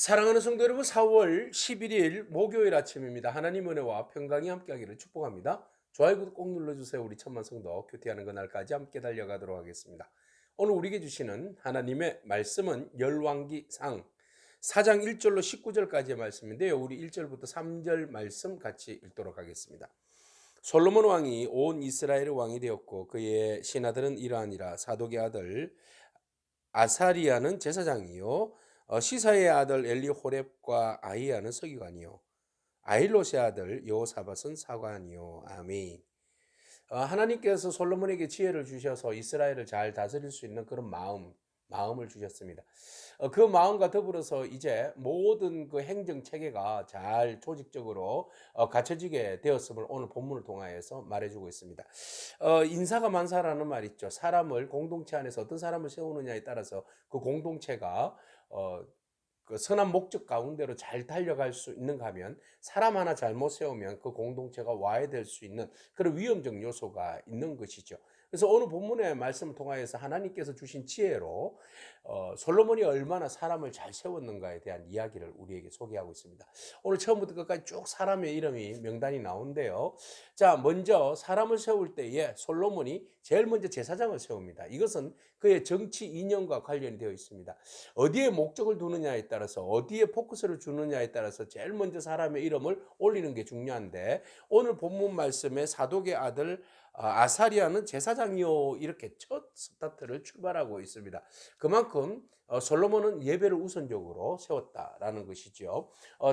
사랑하는 성도 여러분, 4월 11일 목요일 아침입니다. 하나님 은혜와 평강이 함께하기를 축복합니다. 좋아요, 구독 꼭 눌러주세요. 우리 천만 성도 큐티하는 그날까지 함께 달려가도록 하겠습니다. 오늘 우리에게 주시는 하나님의 말씀은 열왕기상 4장 1절로 19절까지의 말씀인데요. 우리 1절부터 3절 말씀 같이 읽도록 하겠습니다. 솔로몬 왕이 온 이스라엘의 왕이 되었고 그의 신하들은 이러하니라. 사독의 아들 아사리아는 제사장이요, 시사의 아들 엘리호렙과 아히야는 서기관이요, 아힐롯의 아들 여호사밧은 사관이요. 아멘. 하나님께서 솔로몬에게 지혜를 주셔서 이스라엘을 잘 다스릴 수 있는 그런 마음을 주셨습니다. 그 마음과 더불어서 이제 모든 그 행정 체계가 잘 조직적으로 갖춰지게 되었음을 오늘 본문을 통하여서 말해주고 있습니다. 인사가 만사라는 말 있죠. 사람을 공동체 안에서 어떤 사람을 세우느냐에 따라서 그 공동체가 그 선한 목적 가운데로 잘 달려갈 수 있는가 하면, 사람 하나 잘못 세우면 그 공동체가 와해될 수 있는 그런 위험적 요소가 있는 것이죠. 그래서 오늘 본문의 말씀을 통하여서 하나님께서 주신 지혜로 솔로몬이 얼마나 사람을 잘 세웠는가에 대한 이야기를 우리에게 소개하고 있습니다. 오늘 처음부터 끝까지 쭉 사람의 이름이 명단이 나오는데요. 자, 먼저 사람을 세울 때에 솔로몬이 제일 먼저 제사장을 세웁니다. 이것은 그의 정치 이념과 관련이 되어 있습니다. 어디에 목적을 두느냐에 따라서, 어디에 포커스를 주느냐에 따라서 제일 먼저 사람의 이름을 올리는 게 중요한데, 오늘 본문 말씀에 사독의 아들 아사리아는 제사장이요, 이렇게 첫 스타트를 출발하고 있습니다. 그만큼 솔로몬은 예배를 우선적으로 세웠다라는 것이죠.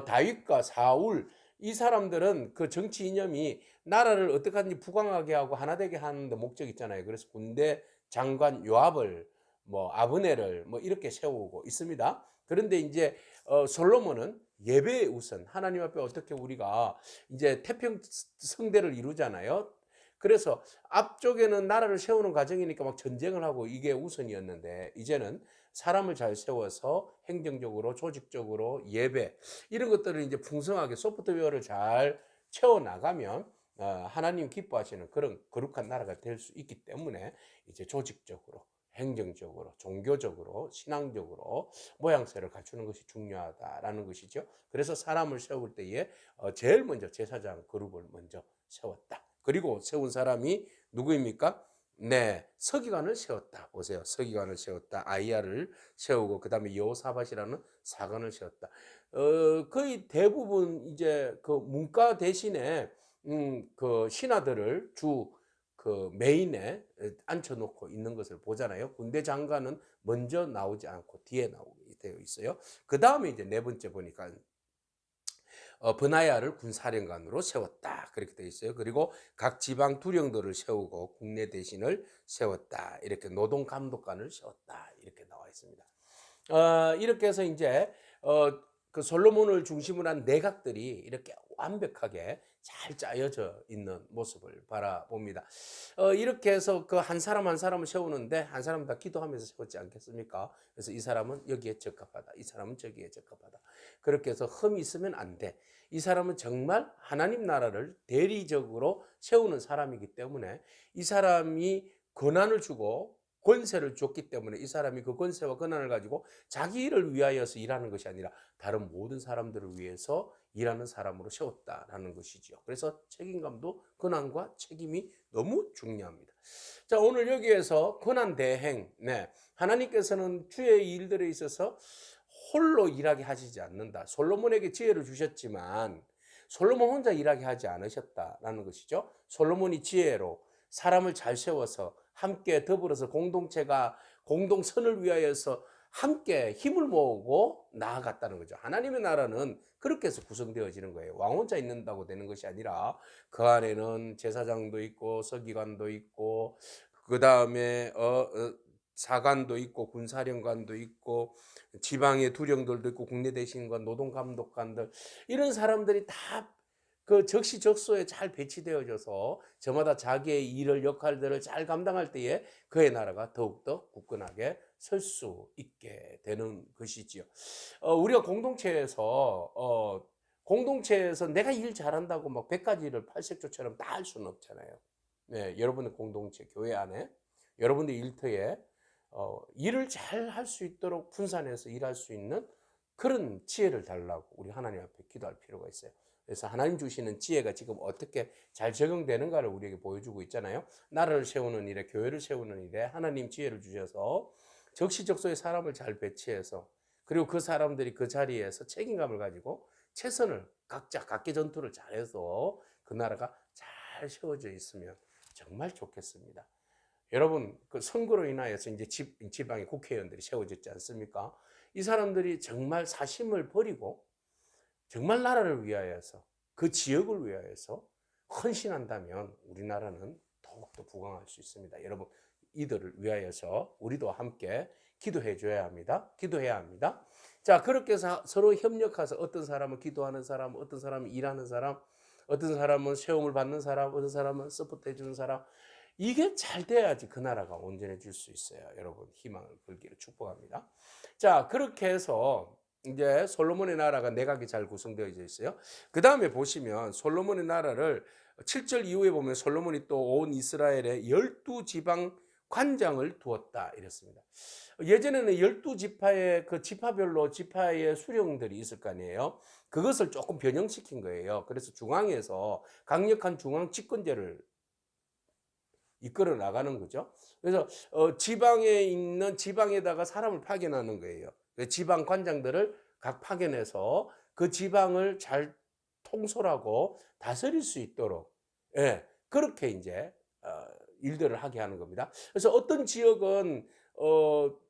다윗과 사울, 이 사람들은 그 정치 이념이 나라를 어떻게 하든지 부강하게 하고 하나 되게 하는 데 목적 있잖아요. 그래서 군대 장관 요압을, 아브넬을 이렇게 세우고 있습니다. 그런데 이제 솔로몬은 예배에 우선, 하나님 앞에 어떻게 우리가 이제 태평 성대를 이루잖아요. 그래서 앞쪽에는 나라를 세우는 과정이니까 막 전쟁을 하고 이게 우선이었는데, 이제는 사람을 잘 세워서 행정적으로, 조직적으로, 예배, 이런 것들을 이제 풍성하게 소프트웨어를 잘 채워 나가면 하나님 기뻐하시는 그런 거룩한 나라가 될 수 있기 때문에, 이제 조직적으로, 행정적으로, 종교적으로, 신앙적으로 모양새를 갖추는 것이 중요하다라는 것이죠. 그래서 사람을 세울 때에 제일 먼저 제사장 그룹을 먼저 세웠다. 그리고 세운 사람이 누구입니까? 네, 서기관을 세웠다. 보세요. 서기관을 세웠다. 아이야를 세우고 그다음에 여호사밧이라는 사관을 세웠다. 거의 대부분 이제 그 문과 대신에 그 신하들을 주 그 메인에 앉혀놓고 있는 것을 보잖아요. 군대 장관은 먼저 나오지 않고 뒤에 나오게 되어 있어요. 그 다음에 이제 네 번째 보니까 버나야를 군사령관으로 세웠다, 그렇게 되어 있어요. 그리고 각 지방 두령들을 세우고 국내 대신을 세웠다, 이렇게 노동감독관을 세웠다, 이렇게 나와 있습니다. 이렇게 해서 이제 그 솔로몬을 중심으로 한 내각들이 이렇게 완벽하게 잘 짜여져 있는 모습을 바라봅니다. 이렇게 해서 그 한 사람 한 사람을 세우는데, 한 사람 다 기도하면서 세웠지 않겠습니까? 그래서 이 사람은 여기에 적합하다, 이 사람은 저기에 적합하다. 그렇게 해서 흠이 있으면 안 돼. 이 사람은 정말 하나님 나라를 대리적으로 세우는 사람이기 때문에, 이 사람이 권한을 주고 권세를 줬기 때문에 이 사람이 그 권세와 권한을 가지고 자기 일을 위하여서 일하는 것이 아니라 다른 모든 사람들을 위해서 일하는 사람으로 세웠다라는 것이죠. 그래서 책임감도, 권한과 책임이 너무 중요합니다. 자, 오늘 여기에서 권한 대행, 네, 하나님께서는 주의 일들에 있어서 홀로 일하게 하시지 않는다. 솔로몬에게 지혜를 주셨지만 솔로몬 혼자 일하게 하지 않으셨다라는 것이죠. 솔로몬이 지혜로 사람을 잘 세워서 함께 더불어서 공동체가 공동선을 위하여서 함께 힘을 모으고 나아갔다는 거죠. 하나님의 나라는 그렇게 해서 구성되어지는 거예요. 왕 혼자 있는다고 되는 것이 아니라 그 안에는 제사장도 있고 서기관도 있고 그 다음에 사관도 있고 군사령관도 있고 지방의 두령들도 있고 국내 대신관, 노동감독관들, 이런 사람들이 다 그 적시적소에 잘 배치되어져서 저마다 자기의 일을, 역할들을 잘 감당할 때에 그의 나라가 더욱더 굳건하게 설 수 있게 되는 것이지요. 우리가 공동체에서 내가 일 잘한다고 막 100가지를 팔색조처럼 다 할 수는 없잖아요. 네, 여러분의 공동체, 교회 안에, 여러분의 일터에 일을 잘 할 수 있도록 분산해서 일할 수 있는 그런 지혜를 달라고 우리 하나님 앞에 기도할 필요가 있어요. 그래서 하나님 주시는 지혜가 지금 어떻게 잘 적용되는가를 우리에게 보여주고 있잖아요. 나라를 세우는 일에, 교회를 세우는 일에 하나님 지혜를 주셔서 적시적소에 사람을 잘 배치해서, 그리고 그 사람들이 그 자리에서 책임감을 가지고 최선을 각자 각계 전투를 잘해서 그 나라가 잘 세워져 있으면 정말 좋겠습니다. 여러분, 그 선거로 인하여서 이제 지방의 국회의원들이 세워졌지 않습니까? 이 사람들이 정말 사심을 버리고 정말 나라를 위하여서, 그 지역을 위하여서 헌신한다면 우리나라는 더욱더 부강할 수 있습니다. 여러분, 이들을 위하여서 우리도 함께 기도해 줘야 합니다. 기도해야 합니다. 자, 그렇게 해서 서로 협력해서 어떤 사람은 기도하는 사람, 어떤 사람은 일하는 사람, 어떤 사람은 세움을 받는 사람, 어떤 사람은 서포트 해주는 사람, 이게 잘 돼야지 그 나라가 온전해질 수 있어요. 여러분, 희망을 걸기를 축복합니다. 자, 그렇게 해서 이제 솔로몬의 나라가 내각이 잘 구성되어 있어요. 그 다음에 보시면 솔로몬의 나라를 7절 이후에 보면 솔로몬이 또 온 이스라엘에 12지방 관장을 두었다 이랬습니다. 예전에는 12지파의 그 지파별로 지파의 수령들이 있을 거 아니에요. 그것을 조금 변형시킨 거예요. 그래서 중앙에서 강력한 중앙 집권제를 이끌어 나가는 거죠. 그래서 지방에 있는 지방에다가 사람을 파견하는 거예요. 지방 관장들을 각 파견해서 그 지방을 잘 통솔하고 다스릴 수 있도록, 예, 그렇게 이제 일들을 하게 하는 겁니다. 그래서 어떤 지역은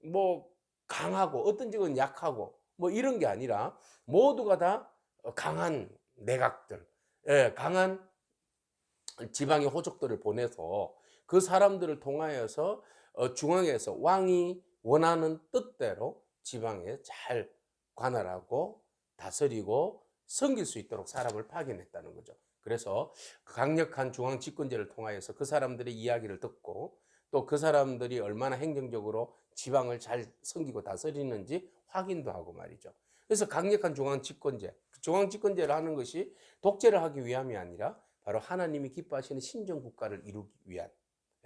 뭐 강하고 어떤 지역은 약하고 뭐 이런 게 아니라 모두가 다 강한 내각들, 예, 강한 지방의 호족들을 보내서 그 사람들을 통하여서 중앙에서 왕이 원하는 뜻대로 지방에 잘 관할하고 다스리고 섬길 수 있도록 사람을 파견했다는 거죠. 그래서 강력한 중앙 집권제를 통하여서 그 사람들의 이야기를 듣고 또 그 사람들이 얼마나 행정적으로 지방을 잘 섬기고 다스리는지 확인도 하고 말이죠. 그래서 강력한 중앙 집권제, 중앙 집권제를 하는 것이 독재를 하기 위함이 아니라 바로 하나님이 기뻐하시는 신정 국가를 이루기 위한,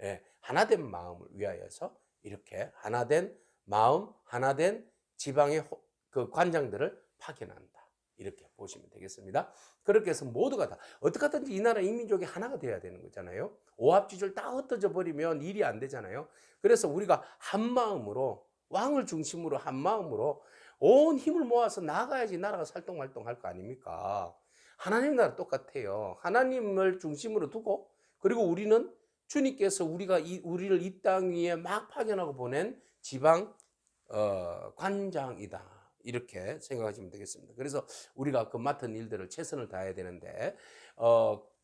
예, 하나된 마음을 위하여서 이렇게 하나된 마음, 하나된 지방의 그 관장들을 파견한다. 이렇게 보시면 되겠습니다. 그렇게 해서 모두가 다 어떻게 하든지 이 나라 인민족이 하나가 돼야 되는 거잖아요. 오합지졸 다 흩어져 버리면 일이 안 되잖아요. 그래서 우리가 한 마음으로, 왕을 중심으로 한 마음으로 온 힘을 모아서 나가야지 나라가 살동말동할 거 아닙니까? 하나님 나라 똑같아요. 하나님을 중심으로 두고, 그리고 우리는 주님께서 우리를 이 땅 위에 막 파견하고 보낸 지방 관장이다. 이렇게 생각하시면 되겠습니다. 그래서 우리가 그 맡은 일들을 최선을 다해야 되는데,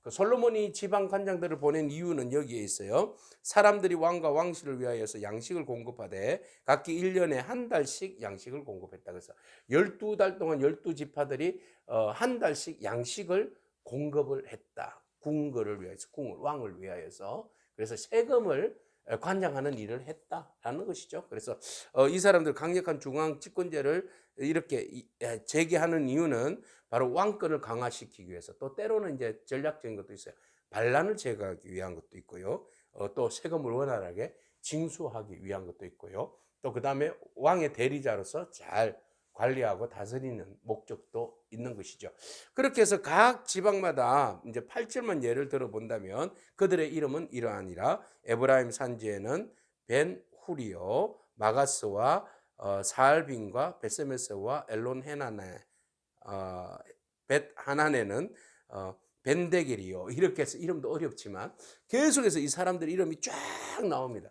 그 솔로몬이 지방 관장들을 보낸 이유는 여기에 있어요. 사람들이 왕과 왕실을 위하여서 양식을 공급하되 각기 1년에 한 달씩 양식을 공급했다. 그래서 12달 동안 12지파들이 한 달씩 양식을 공급을 했다. 궁궐을 위하여서, 왕을 위하여서. 그래서 세금을 관장하는 일을 했다라는 것이죠. 그래서 이 사람들 강력한 중앙 집권제를 이렇게 제기하는 이유는 바로 왕권을 강화시키기 위해서, 또 때로는 이제 전략적인 것도 있어요. 반란을 제거하기 위한 것도 있고요. 또 세금을 원활하게 징수하기 위한 것도 있고요. 또 그 다음에 왕의 대리자로서 잘 관리하고 다스리는 목적도 있는 것이죠. 그렇게 해서 각 지방마다 이제 8절만 예를 들어 본다면 그들의 이름은 이러하니라. 에브라임 산지에는 벤 후리오, 마가스와 사알빈과 베세메스와 엘론 헤나네, 벳 하나네는 벤데겔이요. 이렇게 해서 이름도 어렵지만 계속해서 이 사람들 이름이 쫙 나옵니다.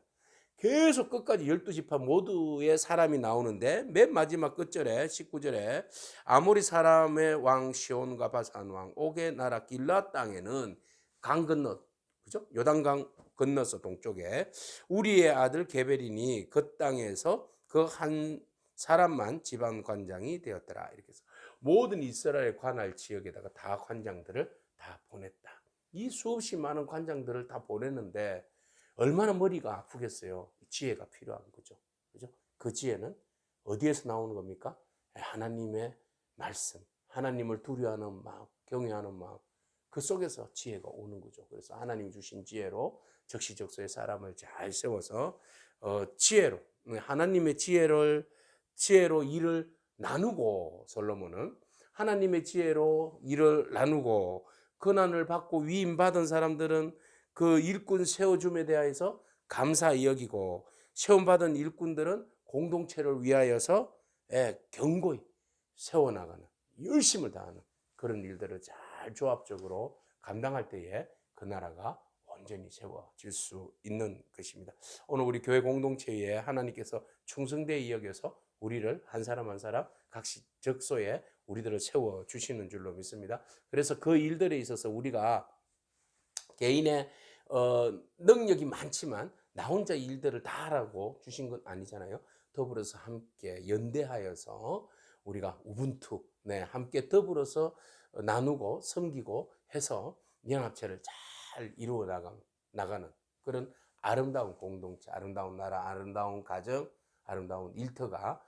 계속 끝까지 12지파 모두의 사람이 나오는데 맨 마지막 끝절에 19절에 아모리 사람의 왕 시온과 바산 왕 옥의 나라 길라 땅에는 강 건너, 그죠? 요단강 건너서 동쪽에 우리의 아들 게베린이 그 땅에서 그 한 사람만 지방 관장이 되었더라. 이렇게 해서 모든 이스라엘 관할 지역에다가 다 관장들을 다 보냈다. 이 수없이 많은 관장들을 다 보냈는데 얼마나 머리가 아프겠어요. 지혜가 필요한 거죠. 그죠? 그 지혜는 어디에서 나오는 겁니까? 하나님의 말씀, 하나님을 두려워하는 마음, 경외하는 마음, 그 속에서 지혜가 오는 거죠. 그래서 하나님 주신 지혜로 적시적소의 사람을 잘 세워서 지혜로, 하나님의 지혜로 일을 나누고 솔로몬은 하나님의 지혜로 일을 나누고 고난을 받고 위임받은 사람들은 그 일꾼 세워줌에 대하여서 감사히 여기고 세움받은 일꾼들은 공동체를 위하여서 견고히 세워나가는 열심을 다하는 그런 일들을 잘 조합적으로 감당할 때에 그 나라가 온전히 세워질 수 있는 것입니다. 오늘 우리 교회 공동체에 하나님께서 충성되이 여겨서 우리를 한 사람 한 사람 각시 적소에 우리들을 세워주시는 줄로 믿습니다. 그래서 그 일들에 있어서 우리가 개인의 능력이 많지만 나 혼자 일들을 다 하라고 주신 건 아니잖아요. 더불어서 함께 연대하여서 우리가 우분투 함께 더불어서 나누고 섬기고 해서 연합체를 잘 이루어 나가는 그런 아름다운 공동체, 아름다운 나라, 아름다운 가정, 아름다운 일터가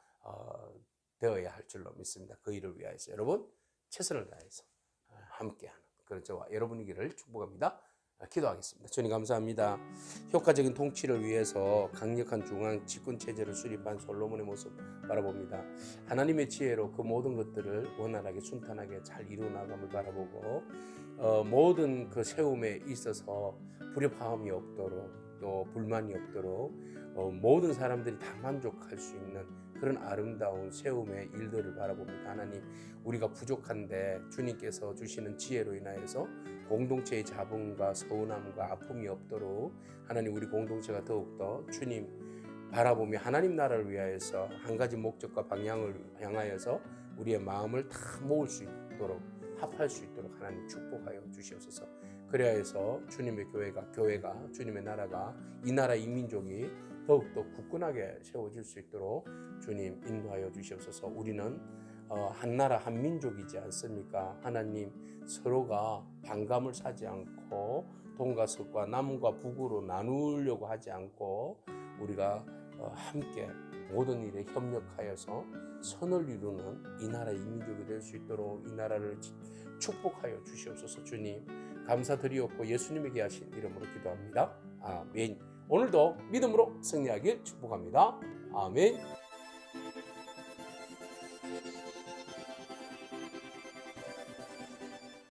되어야 할 줄로 믿습니다. 그 일을 위하여서 여러분 최선을 다해서 함께하는 그런 저와 여러분이기를 축복합니다. 기도하겠습니다. 주님 감사합니다. 효과적인 통치를 위해서 강력한 중앙 집권 체제를 수립한 솔로몬의 모습 바라봅니다. 하나님의 지혜로 그 모든 것들을 원활하게 순탄하게 잘 이루어 나감을 바라보고 모든 그 세움에 있어서 불협화음이 없도록 또 불만이 없도록 모든 사람들이 다 만족할 수 있는 그런 아름다운 세움의 일들을 바라봅니다. 하나님, 우리가 부족한데 주님께서 주시는 지혜로 인하여서 공동체의 자본과 서운함과 아픔이 없도록 하나님 우리 공동체가 더욱더 주님 바라보며 하나님 나라를 위하여서 한 가지 목적과 방향을 향하여서 우리의 마음을 다 모을 수 있도록 합할 수 있도록 하나님 축복하여 주시옵소서. 그래야 해서 주님의 교회가 주님의 나라가 이 나라 이 민족이 더욱더 굳건하게 세워질 수 있도록 주님 인도하여 주시옵소서. 우리는 한 나라 한 민족이지 않습니까? 하나님 서로가 반감을 사지 않고 동과 서과 남과 북으로 나누려고 하지 않고 우리가 함께 모든 일에 협력하여서 선을 이루는 이 나라 이 민족이 될 수 있도록 이 나라를 축복하여 주시옵소서. 주님 감사드리옵고 예수님에게 하신 이름으로 기도합니다. 아멘. 오늘도 믿음으로 승리하길 축복합니다. 아멘.